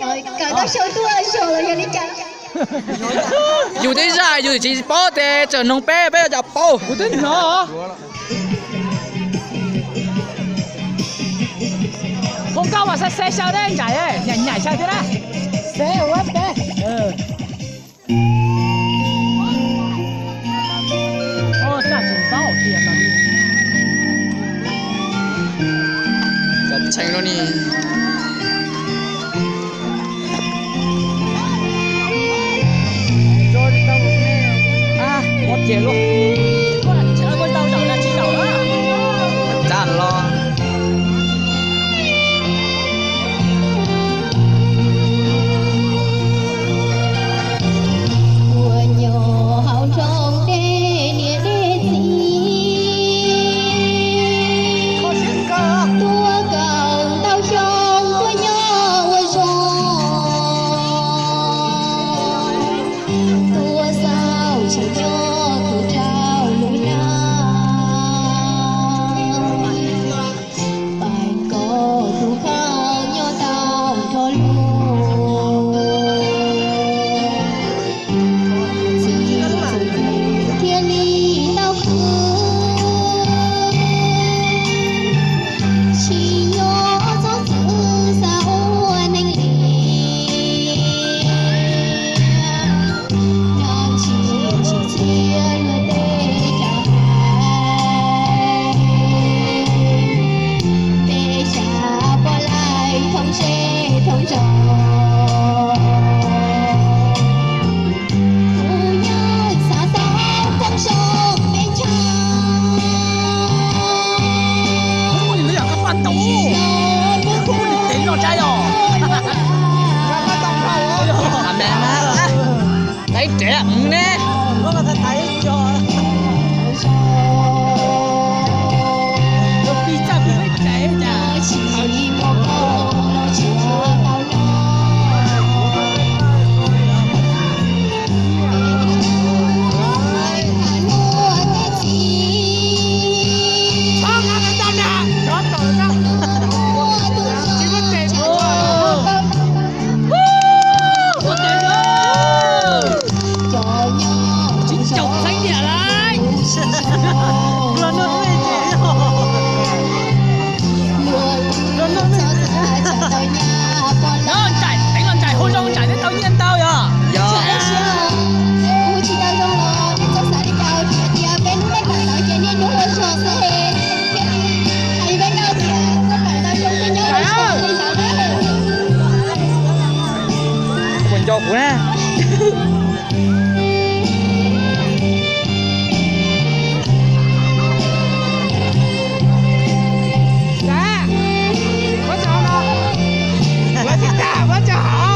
搞到手多了手了，有点讲。อยู่ที่ชายอยู่ที่โป๊ะแต่เจอน้องเป้เป้จะโป๊ะ Ủa tính nó hả? Không cao mà sao xe sao đấy nhảy ấy, nhảy nhảy sao thế đó? Xe quá bé. Ừ. Ô, cái này bao tiền mà đi. จะใช่แล้วนี่ Rồi tao à, một triệu luôn. Có là chở con tao đầu là chỉ đầu đó. จ้านรอ 我有好中的你的心， Có xin cơ. 多高到胸，多nhỏ我胸，多少情就不着路上，拜高不好要到头路。 thiên lý đau khổ chỉ nhớ gió sự sao anh lì đang chỉ chia lối để trả hai để trả bỏ lại thông xe thông tròn Ủa, nó là các bạn tủ. Tính nó trái rồi. Các bạn tủ rồi. ทำแบบนั้นละได้เจ๋งแน่ Nó là thấy cho. Nó đi ra bị mấy trẻ nha. chỉ một câu nó chưa bao lâu Hà Nội cái gì Không, ăn cái tao nè. Chó tội đó. Chỉ có tiền thôi. Có tiền rồi. cho nhau Chính chồng xanh nhẹ lại. Luôn luôn với chị rồi. luôn luôn cho ta chờ đợi nhà bỏ Đó, lại chạy, đánh lần chạy, hôn rong chạy đến tao nhiên tao à. ยอ chờ chờ u chỉ đang rong lo để cho xa đi cao thì tia bên bên bạn nói chuyện nên đúng hơn cho xe hay bên đâu thì các bạn tao chung với nhau để cho đi sao đấy คนจอกูนะ Dạ. Bắt chào nào. Bắt chào, bắt chào.